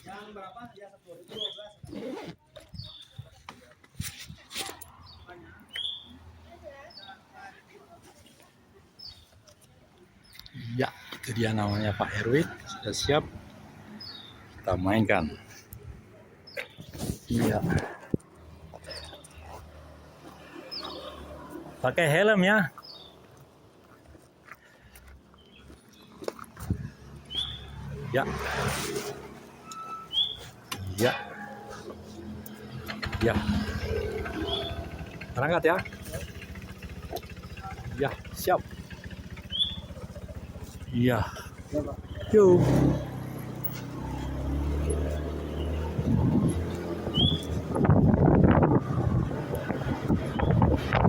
Yang berapa? Ya 10.012. Ya, itu dia namanya Pak Erwin. Sudah siap kita mainkan. Iya. Pakai helm ya. Ya. Ya. Ya. Berangkat ya. Ya, siap. Iya. Yuk.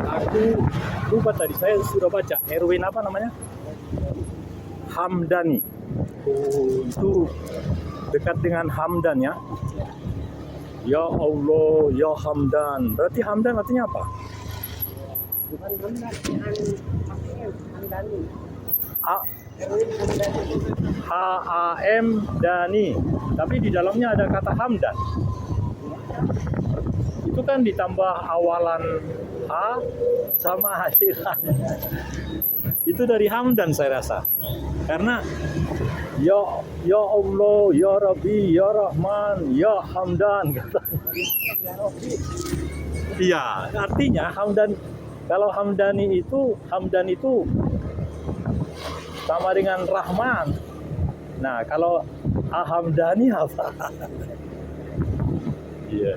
Aku lupa tadi, saya sudah baca Erwin apa namanya? Hamdani. Oh, itu dekat dengan Hamdan ya. Ya Allah, ya Hamdan. Berarti Hamdan artinya apa? Bukan Hamdan, Hamdani. H-A-M Dani. Tapi di dalamnya ada kata Hamdan. Itu kan ditambah awalan H sama akhiran. Itu dari Hamdan saya rasa. Karena ya Allah, ya Rabbi, ya Rahman, ya Hamdan. Iya, artinya Hamdan. Kalau Hamdan itu sama dengan Rahman. Nah, kalau Hamdani apa? Iya.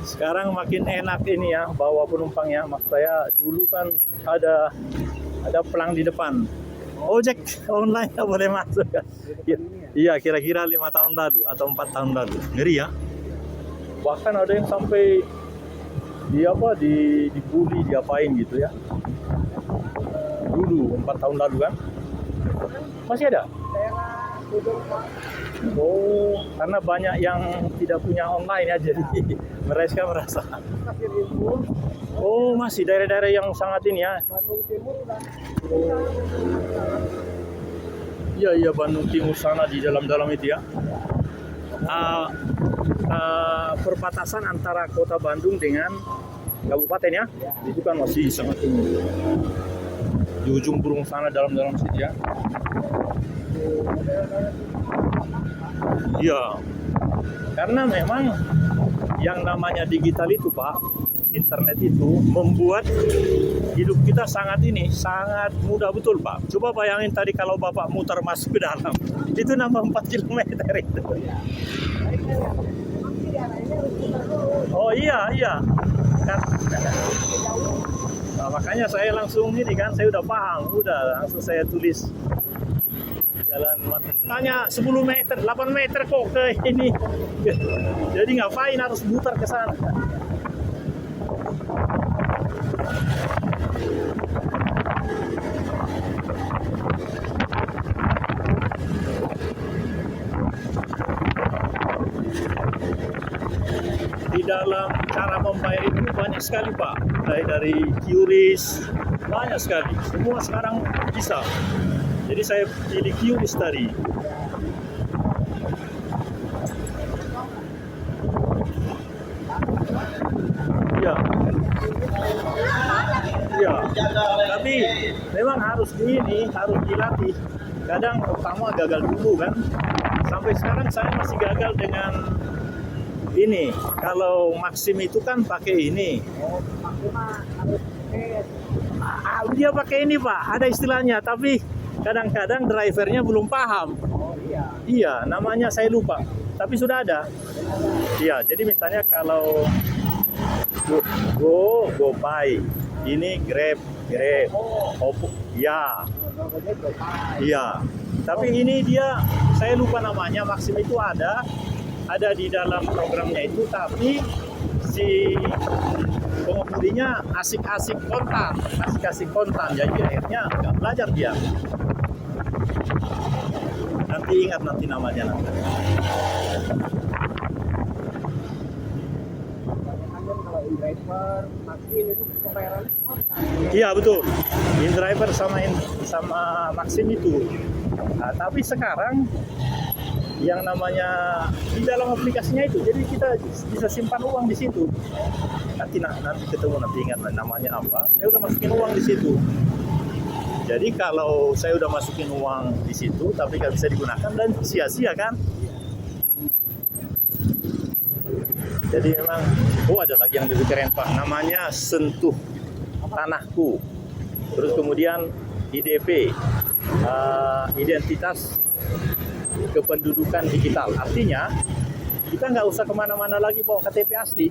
Sekarang makin enak ini ya bawa penumpangnya. Maksud saya dulu kan ada pelang di depan. Ojek online nggak boleh masuk kan? Iya, kira-kira 5 tahun lalu atau 4 tahun lalu. Ngeri ya. Bahkan ada yang sampai dibully, diapain gitu ya. Dulu 4 tahun lalu kan. Masih ada? Oh, karena banyak yang tidak punya online ya, jadi mereka merasa. Oh, masih daerah-daerah yang sangat ini ya. Bandung Timur udah. Iya, Bandung Timur sana di dalam-dalam itu ya. Perbatasan antara kota Bandung dengan kabupaten ya. Itu kan masih sangat ini. Di ujung burung sana dalam-dalam situ ya. Iya. Karena memang yang namanya digital itu Pak, internet itu membuat hidup kita sangat mudah betul Pak. Coba bayangin tadi kalau Bapak muter masuk ke dalam, itu nambah 4 km itu. Oh iya. Nah, makanya saya langsung ini kan, saya udah paham, langsung saya tulis jalan. Tanya 10 meter, 8 meter kok ke ini. Jadi ngapain harus muter ke sana? Di dalam cara membayar itu banyak sekali Pak, mulai dari QRIS, banyak sekali, semua sekarang bisa. Jadi saya pilih QRIS tadi. Iya, tapi memang harus dilatih. Kadang pertama gagal dulu kan, sampai sekarang saya masih gagal dengan ini. Kalau Maxim itu kan pakai ini. Dia pakai ini Pak, ada istilahnya. Tapi kadang-kadang drivernya belum paham. Oh iya. Iya, namanya saya lupa, tapi sudah ada. Iya, jadi misalnya kalau GoPay, ini Grab, Oppo, ya, Gojek GoPay. iya. Tapi ini dia, saya lupa namanya, Maxim itu ada di dalam programnya itu, tapi si pengemudinya asik-asik kontan, jadi akhirnya nggak belajar dia. Nanti ingat nanti namanya nanti. Kebanyakan kalau in-driver, Maxim itu pembayarannya kontan. Iya betul, InDriver sama Maxim itu. Nah, tapi sekarang yang namanya di dalam aplikasinya itu, jadi kita bisa simpan uang di situ. Nanti ketemu, nanti ingat namanya apa. Saya udah masukin uang di situ. Jadi kalau saya udah masukin uang di situ, tapi nggak bisa digunakan dan sia-sia kan? Jadi memang, ada lagi yang lebih keren Pak, namanya Sentuh Tanahku. Terus kemudian IDP, Identitas Kependudukan Digital. Artinya kita nggak usah kemana-mana lagi bawa KTP asli.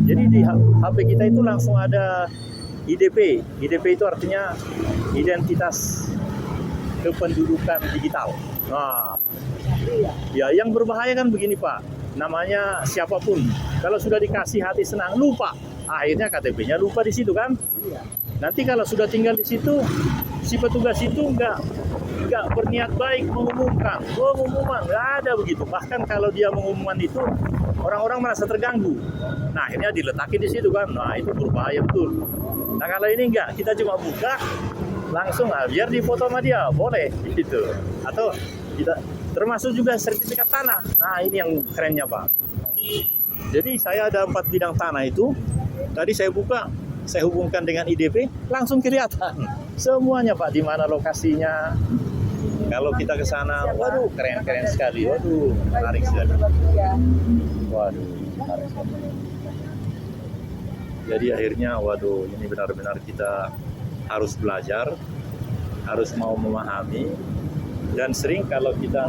Jadi di HP kita itu langsung ada IDP. IDP itu artinya Identitas Kependudukan Digital. Nah, ya yang berbahaya kan begini Pak, namanya siapapun, kalau sudah dikasih hati senang, lupa. Akhirnya KTP-nya lupa di situ kan. Iya. Nanti kalau sudah tinggal di situ, si petugas itu nggak berniat baik mengumumkan. Pengumuman nggak ada begitu. Bahkan kalau dia mengumumkan itu, orang-orang merasa terganggu. Nah akhirnya diletakin di situ kan. Nah itu berbahaya betul. Nah kalau ini enggak, kita cuma buka langsung, biar difoto sama dia, boleh gitu. Atau kita termasuk juga sertifikat tanah. Nah ini yang kerennya Pak. Jadi saya ada 4 bidang tanah itu. Tadi saya buka, saya hubungkan dengan IDP, langsung kelihatan semuanya Pak, di mana lokasinya. Kalau kita ke sana, waduh keren sekali, waduh menarik sekali. Waduh menarik sekali. Jadi akhirnya, waduh ini benar-benar kita harus belajar, harus mau memahami. Dan sering kalau kita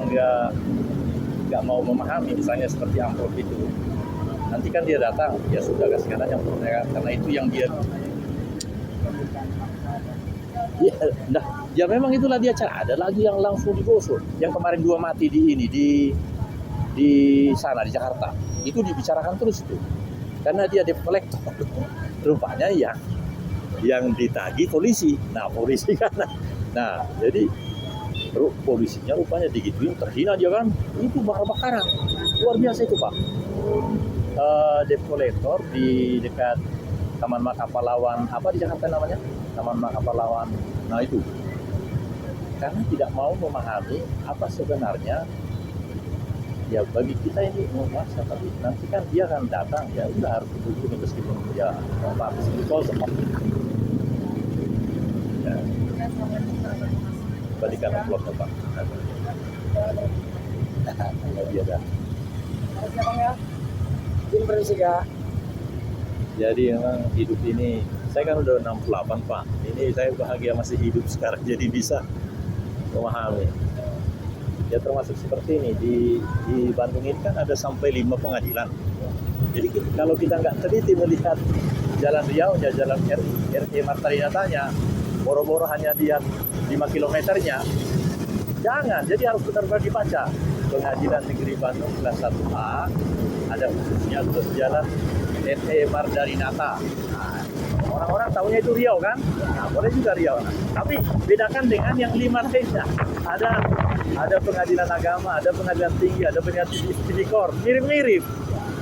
nggak mau memahami, misalnya seperti amplop itu, nanti kan dia datang, ya sudah kasihkan aja amplopnya, karena itu yang dia. Ya, nah, ya memang itulah dia cara. Ada lagi yang langsung digosok. Yang kemarin 2 mati di sana di Jakarta. Itu dibicarakan terus itu. Karena dia debt collector. Rupanya yang ditagih polisi. Nah, polisi kan. Nah, jadi polisinya rupanya digituin, terhina dia kan. Itu bakar-bakaran. Luar biasa itu, Pak. Debt collector di dekat Taman Makapalawan, apa di Jakarta namanya? Taman Makapalawan. Nah itu, karena tidak mau memahami apa sebenarnya, ya bagi kita ini menguasa, tapi nanti kan dia akan datang, ya udah harus begitu meskipun dia meskipun kosong. Ya. Balikan amplopnya Pak. Kalau dia dah. Oke Bang ya. Izin bersih. Jadi memang hidup ini, saya kan udah 68 Pak. Ini saya bahagia masih hidup sekarang, jadi bisa memahami. Ya termasuk seperti ini, di Bandung ini kan ada sampai 5 pengadilan. Jadi kalau kita nggak teliti melihat jalan Riau-nya, jalan RT Marta Dinatanya, boro-boro hanya lihat 5 kilometernya, jangan. Jadi harus benar-benar dibaca. Pengadilan Negeri Bandung kelas 1A, ada khususnya untuk jalan RT Marta Dinata. Nah, orang-orang tahunya itu Riau kan? Nah, boleh juga Riau. Nah. Tapi bedakan dengan yang 5 lainnya. Ada pengadilan agama, ada pengadilan tinggi, ada pengadilan tipikor, mirip-mirip.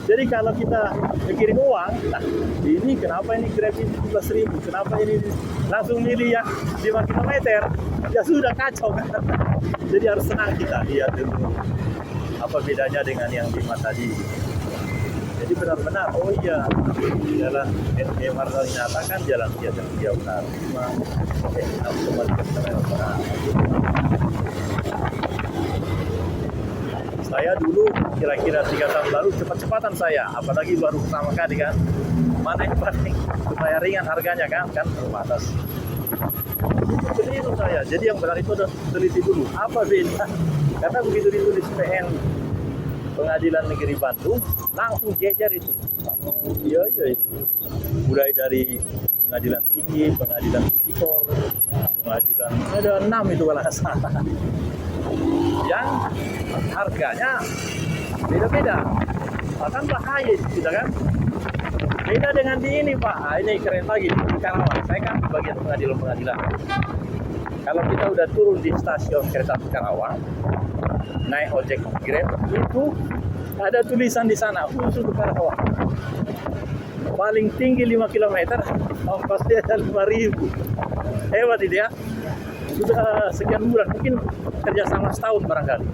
Jadi kalau kita mikirin uang, nah ini kenapa ini Grab ini 17.000, kenapa ini langsung milih yang 5 km, ya sudah kacau kan. Jadi harus senang kita lihat dulu apa bedanya dengan yang 5 tadi. Jadi benar-benar, oh iya, jalan RT Marta Dinata kan jalan biasa dia benar. Harus kembali ke sana. Saya dulu kira-kira 3 tahun lalu cepat-cepatan saya, apalagi baru pertama kali kan. Mana yang paling supaya ringan harganya kan terbatas. Itu itu saya. Ya, jadi yang benar itu udah teliti dulu. Apa beda? Karena begitu ditulis PN Pengadilan Negeri Bandung, langsung jejer itu. Iya, iya itu. Mulai dari pengadilan tinggi, pengadilan tipikor, pengadilan ada 6 itu kalau nggak salah. Yang harganya beda-beda. Bahkan bahaya kita kan. Beda dengan di ini Pak. Ini keren lagi di Karawang. Saya kan bagian pengadilan-pengadilan. Kalau kita udah turun di stasiun kereta api Karawang, naik ojek Grab, itu ada tulisan di sana khusus ke Karawang. Paling tinggi 5 km, ongkosnya ada 5.000. Hebat itu ya. Sudah sekian bulan, mungkin kerjasama setahun barangkali.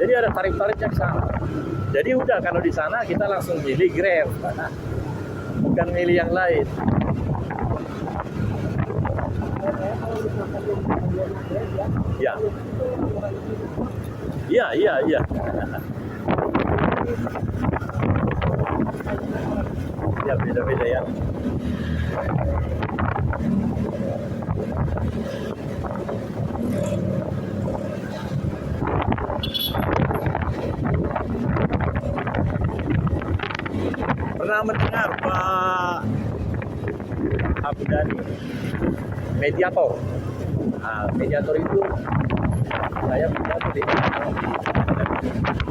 Jadi ada tarif-tarifnya di sana. Jadi udah kalau di sana kita langsung pilih Grab, bukan milih yang lain. Ya. Iya, iya, iya. Ya beda-beda ya. Pernah mendengar Pak Abu Dhani mediator? Nah, mediator itu saya punya di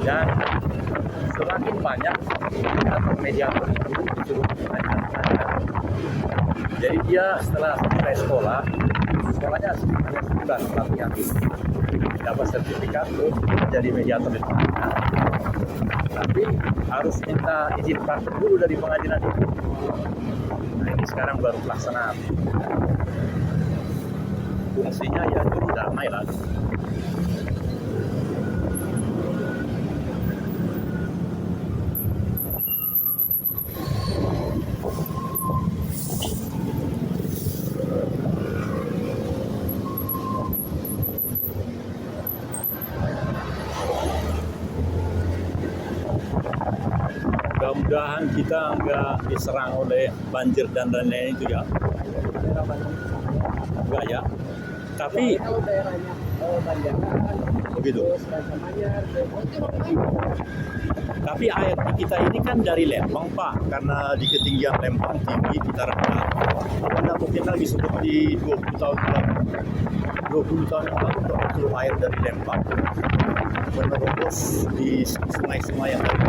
dan semakin banyak mediator itu disuruh belajar. Jadi dia setelah selesai sekolahnya sebulan pelatihan, dapat sertifikat terus jadi mediator itu. Tapi harus minta izin praktek dulu dari pengadilan itu. Nah ini sekarang baru pelaksanaan. Fungsinya ya juru damai lah. Mudah-mudahan kita nggak diserang oleh banjir dan lain-lain itu ya. Enggak ya. Tapi kalau daerahnya Banjarmasin begitu. Tapi air kita ini kan dari Lembang Pak, karena di ketinggian Lembang tinggi kita rendah. Tidak mungkin lagi seperti 20 tahun yang lalu. 20 tahun yang lalu untuk air dari Lembang menerobos di sungai-sungai yang lain.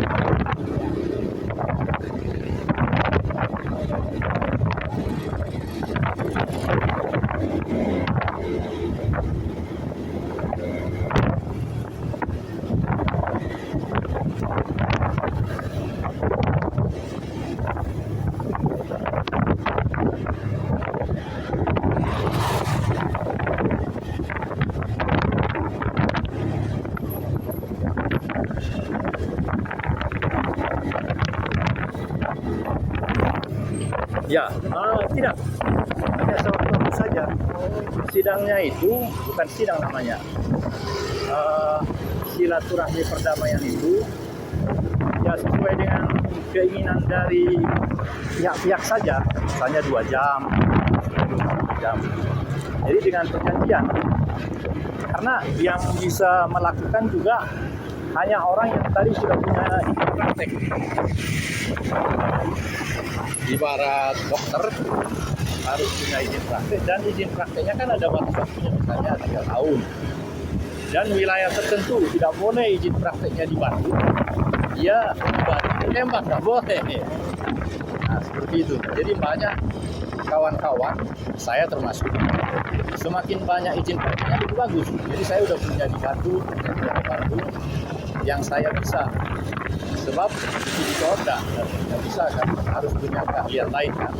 Ya, tidak. Hanya sewaktu saja. Sidangnya itu bukan sidang namanya. Silaturahmi perdamaian itu ya sesuai dengan keinginan dari pihak-pihak saja. Misalnya 2 jam, 2 jam. Jadi dengan perjanjian. Karena yang bisa melakukan juga hanya orang yang tadi sudah punya izin praktek. Ibarat dokter harus punya izin praktek, dan izin prakteknya kan ada batas waktunya, misalnya 3 tahun. Dan wilayah tertentu tidak boleh izin prakteknya di Bandung, ya tembak nggak boleh. Nah seperti itu. Jadi banyak kawan-kawan, saya termasuk, semakin banyak izin prakteknya lebih bagus. Jadi saya udah punya di Bandung, yang saya bisa. Sebab di Koda nggak bisa kan, harus punya keahlian lain kan.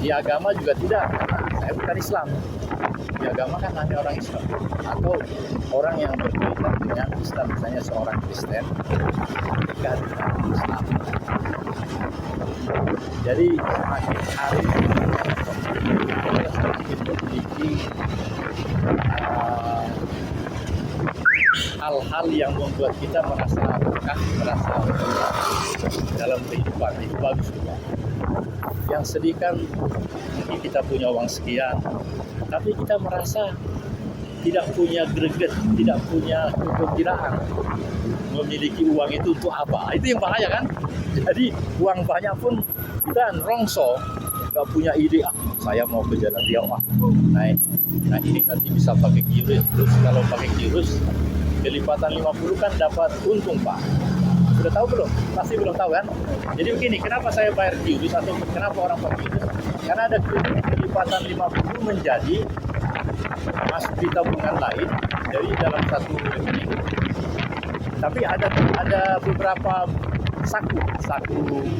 Di agama juga tidak, saya bukan Islam. Di agama kan hanya orang Islam atau orang yang berkaitan dengan Islam, misalnya seorang Kristen dekat dengan Islam. Jadi semakin hari semakin memiliki hal-hal yang membuat kita merasa berkah, merasa dalam kehidupan itu bagus juga. Yang sedih kan kita punya uang sekian, tapi kita merasa tidak punya greget, tidak punya kegembiraan memiliki uang itu untuk apa. Itu yang bahaya kan. Jadi uang banyak pun kita rongso, nggak punya ide, saya mau ke Jalan Riau, naik. Nah ini nanti bisa pakai QRIS. Terus kalau pakai QRIS kelipatan 50 kan dapat untung Pak. Sudah tahu belum? Pasti belum tahu kan? Jadi begini, kenapa saya bayar QRIS atau kenapa orang pakai QRIS? Karena ada kelipatan 50 menjadi masuk di tabungan lain dari dalam satu rekening. Tapi ada beberapa saku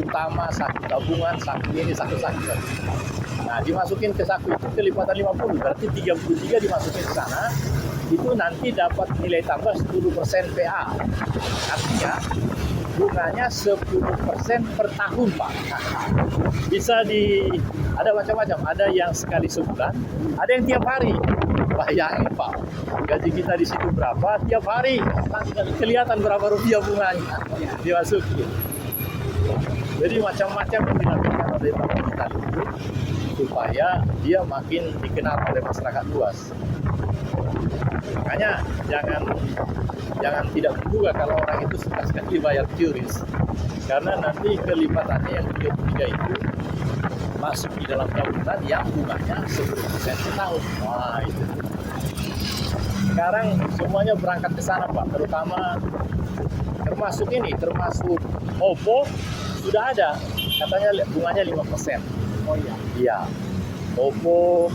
utama, saku tabungan, saku ini, saku. Nah, dimasukin ke saku itu kelipatan 50, berarti 33 dimasukin ke sana, itu nanti dapat nilai tambah 10% PA. Artinya bunganya 10% per tahun, Pak. Bisa ada macam-macam, ada yang sekali sebulan, ada yang tiap hari. Bayangin Pak, gaji kita di situ berapa, tiap hari kelihatan berapa rupiah bunganya dimasukin. Jadi macam-macam yang dilakukan oleh Bank Digital itu supaya dia makin dikenal oleh masyarakat luas. Makanya jangan tidak menduga kalau orang itu sekali bayar QRIS, karena nanti kelipatannya yang 33 itu masuk di dalam tabungan yang bunganya 10% per tahun. Wah itu. Sekarang semuanya berangkat ke sana Pak, termasuk OPPO sudah ada, katanya bunganya 5%. Oh iya. Iya. OPPO,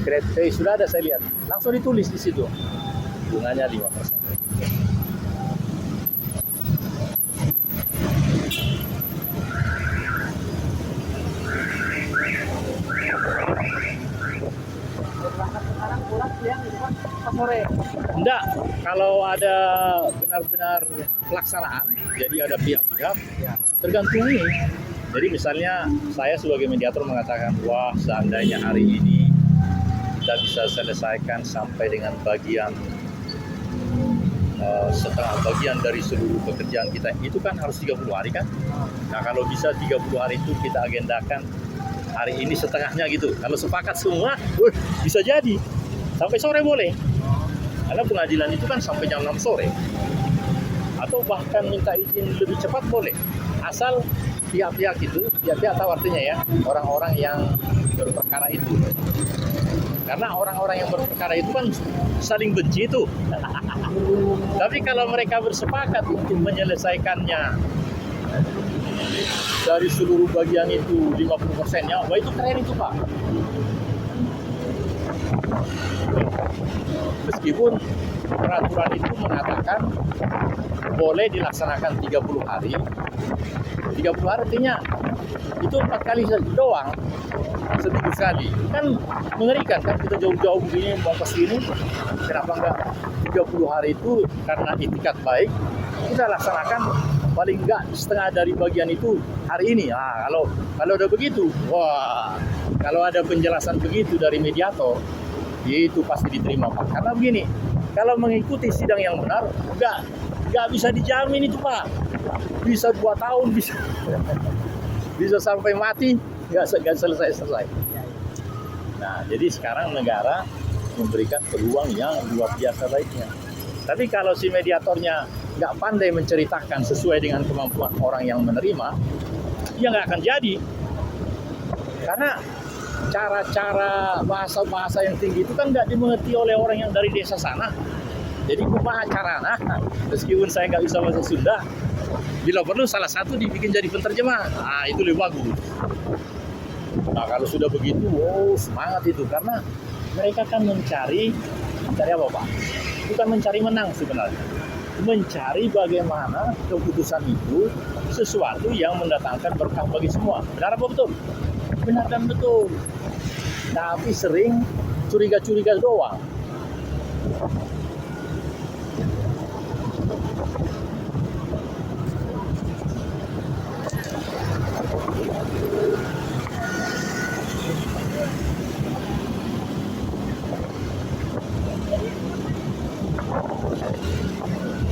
GrabPay sudah ada saya lihat. Langsung ditulis di situ. Bunganya 5%. Sekarang pulang siang itu kan pas sore. Enggak, kalau ada benar-benar pelaksanaan, jadi ada pihak-pihak, Ya. tergantung ini. Jadi misalnya saya sebagai mediator mengatakan, wah seandainya hari ini kita bisa selesaikan sampai dengan bagian setengah bagian dari seluruh pekerjaan kita, itu kan harus 30 hari kan. Nah kalau bisa 30 hari itu kita agendakan hari ini setengahnya gitu. Kalau sepakat semua, bisa jadi sampai sore boleh. Karena pengadilan itu kan sampai jam 6 sore. Atau bahkan minta izin lebih cepat boleh. Asal pihak-pihak tahu artinya ya, orang-orang yang berperkara itu. Karena orang-orang yang berperkara itu kan saling benci itu. Tapi kalau mereka bersepakat untuk menyelesaikannya dari seluruh bagian itu 50%-nya, wah itu keren itu Pak. Meskipun peraturan itu mengatakan boleh dilaksanakan 30 hari. 30 hari artinya itu 4 kali doang, seminggu sekali. Kan mengerikan kan, kita jauh-jauh begini mau ke sini, kenapa enggak 30 hari itu karena itikat baik kita laksanakan paling enggak setengah dari bagian itu hari ini. Nah, kalau udah begitu, wah, kalau ada penjelasan begitu dari mediator, itu pasti diterima Pak. Karena begini, kalau mengikuti sidang yang benar, nggak bisa dijamin itu Pak. Bisa 2 tahun, bisa sampai mati, nggak selesai. Nah, jadi sekarang negara memberikan peluang yang luar biasa baiknya. Tapi kalau si mediatornya nggak pandai menceritakan sesuai dengan kemampuan orang yang menerima, ya nggak akan jadi. Karena cara-cara bahasa-bahasa yang tinggi itu kan nggak dimengerti oleh orang yang dari desa sana. Jadi kumaha carana, meskipun saya nggak bisa bahasa Sunda, bila perlu salah satu dibikin jadi penterjemah. Nah itu lebih bagus. Nah kalau sudah begitu, semangat itu. Karena mereka kan mencari apa Pak? Bukan mencari menang sebenarnya. Mencari bagaimana keputusan itu sesuatu yang mendatangkan berkah bagi semua. Benar apa betul? Benar dan betul. Tapi sering curiga-curiga doang.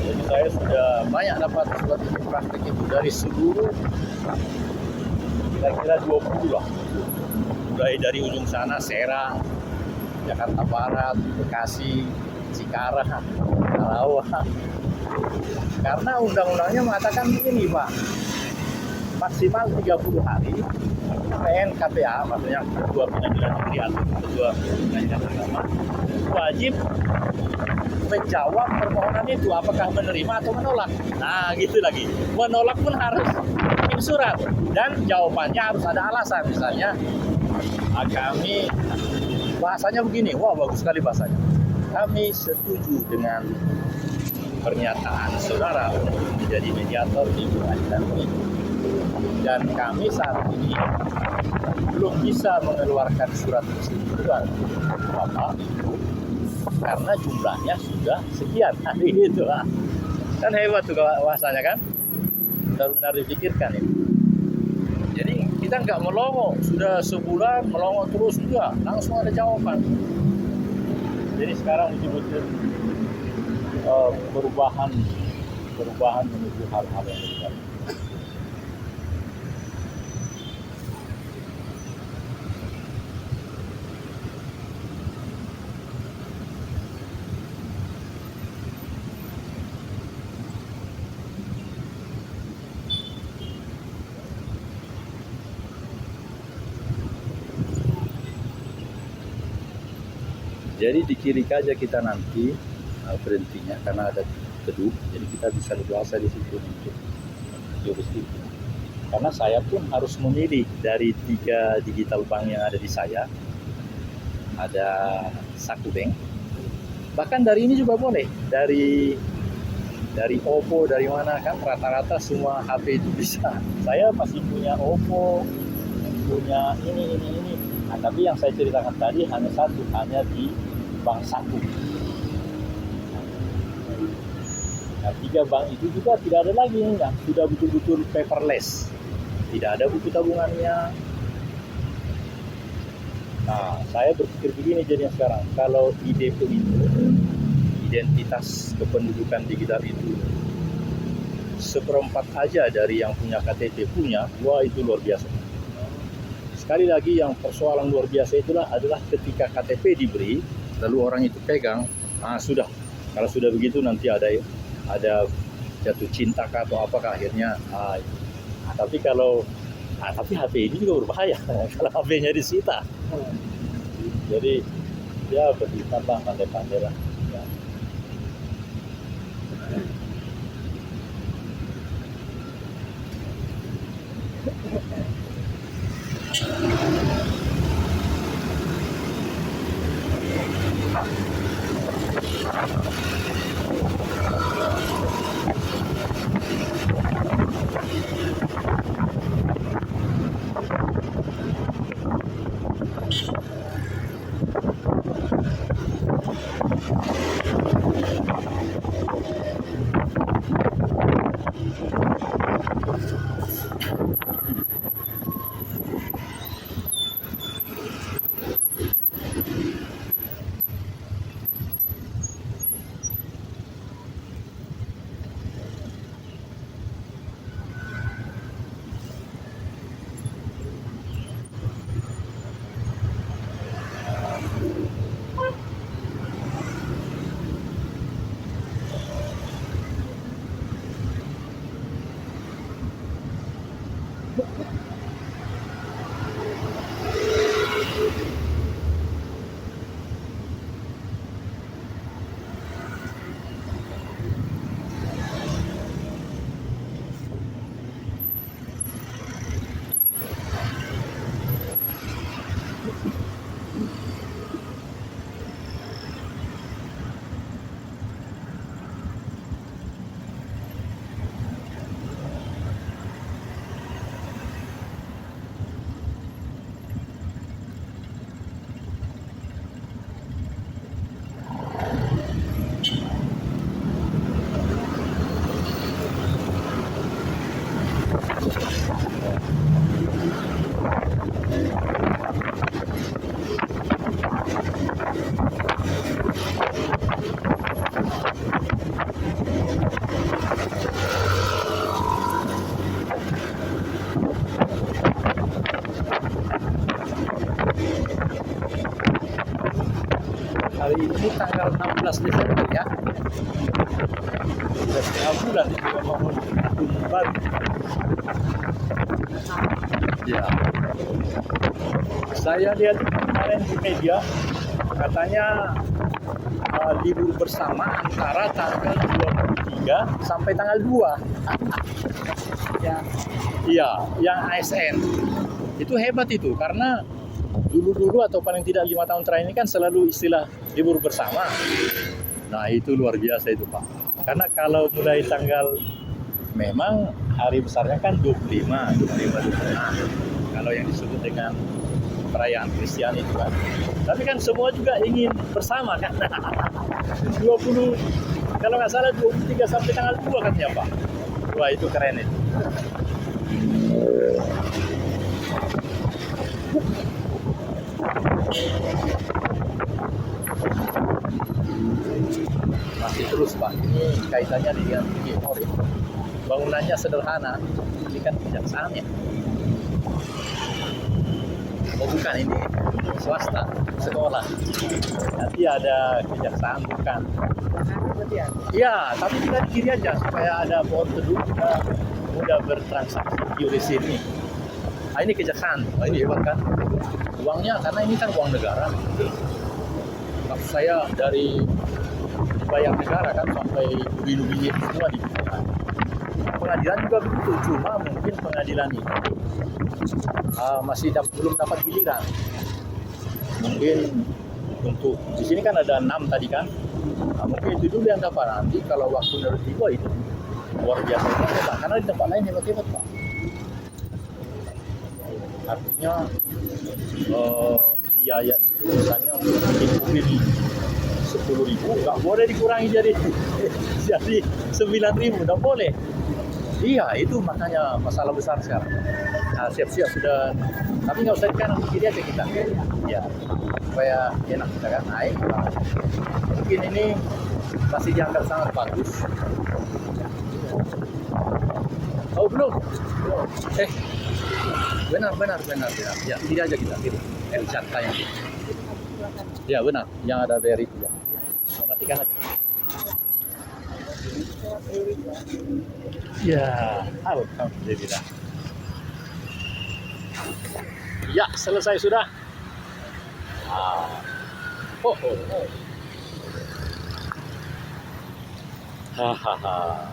Jadi saya sudah banyak dapat surat izin praktek itu dari seluruh kira-kira 20 lah. Mulai dari ujung sana, Serang, Jakarta Barat, Bekasi, Cikarang, Karawang. Karena undang-undangnya mengatakan begini, Pak, maksimal 30 hari PNKPA, maksudnya Ketua Pengadilan Negeri atau Ketua Pengadilan Agama, wajib menjawab permohonan itu apakah menerima atau menolak. Nah, gitu lagi. Menolak pun harus kirim surat dan jawabannya harus ada alasan. Misalnya, kami bahasanya begini, wah bagus sekali bahasanya. Kami setuju dengan pernyataan saudara untuk menjadi mediator di pengadilan ini. Dan kami saat ini belum bisa mengeluarkan surat persetujuan Bapak Ibu karena jumlahnya sudah sekian. Gitu lah. Kan hebat tuh bahasanya kan? Benar-benar dipikirkan ini. Jadi kita nggak melongo, sudah sebulan melongo terus juga, langsung ada jawaban. Jadi sekarang betul-betul perubahan menuju hal-hal yang lebih baik. Jadi di kiri aja kita nanti berhentinya karena ada teduh, jadi kita bisa leluasa di situ untuk jurisdiksi. Karena saya pun harus memilih dari 3 digital bank yang ada di saya, ada Sakubank, bahkan dari ini juga boleh, dari Oppo, dari mana kan rata-rata semua HP itu bisa. Saya masih punya Oppo, punya ini. Nah, tapi yang saya ceritakan tadi hanya satu, hanya di bank Saku. Nah, 3 bank itu juga tidak ada lagi, ya. Sudah betul-betul paperless, tidak ada buku tabungannya. Nah, saya berpikir begini jadinya sekarang, kalau IDP itu, identitas kependudukan digital itu, 1/4 aja dari yang punya KTP punya, wah itu luar biasa. Sekali lagi yang persoalan luar biasa itulah adalah ketika KTP diberi, lalu orang itu pegang, sudah. Kalau sudah begitu nanti ada jatuh cinta atau apakah akhirnya. Tapi tapi HP ini juga berbahaya kalau HP-nya disita. Jadi ya berlipat-lipat pandai-pandai lah. Ya. ini tanggal 16 Desember ya. Sudah setengah bulan itu membangun gedung baru. Ya. Saya lihat kemarin di media katanya libur bersama antara tanggal 23 sampai tanggal 2. Ya. Iya, yang ASN. Itu hebat itu karena dulu-dulu atau paling tidak 5 tahun terakhir ini kan selalu istilah libur bersama. Nah itu luar biasa itu Pak. Karena kalau mulai tanggal, memang hari besarnya kan 25, 26. Kalau yang disebut dengan perayaan Kristiani itu kan. Tapi kan semua juga ingin bersama kan. 20, kalau nggak salah 23 sampai tanggal 2 katanya Pak. Wah itu keren itu. Masih terus Pak, ini kaitannya dengan Timor ya. Bangunannya sederhana, ini kan kejaksaan ya. Oh bukan, ini swasta, sekolah. Nanti ada kejaksaan bukan. Berarti ya. Iya, tapi kita di kiri aja supaya ada pohon teduh, kita mudah bertransaksi di sini. Nah, ini kejaksaan, oh, ini hebat kan? Uangnya, karena ini kan uang negara. Maksud saya dari bayar negara kan sampai ubi-ubi semua dibutuhkan. Pengadilan juga begitu, cuma mungkin pengadilan ini masih belum dapat giliran. Mungkin untuk di sini kan ada 6 tadi kan, nah, mungkin itu dulu yang dapat. Nanti kalau waktu menurut tiba itu luar biasa hebat, karena di tempat lain hebat-hebat Pak. Artinya biaya itu misalnya untuk bikin mobil 10.000 nggak boleh dikurangi jadi 9.000, nggak boleh. Iya itu makanya masalah besar sekarang. Nah, siap-siap sudah, tapi nggak usah di kanan kiri aja kita ya, supaya enak kita kan naik. Mungkin ini masih dianggap sangat bagus. Oh belum? Benar. Ya, kiri aja kita, kiri. Santai. Ya benar, yang ada dari itu ya. Matikan aja. Ya, alhamdulillah. Ya, selesai sudah. Hahaha.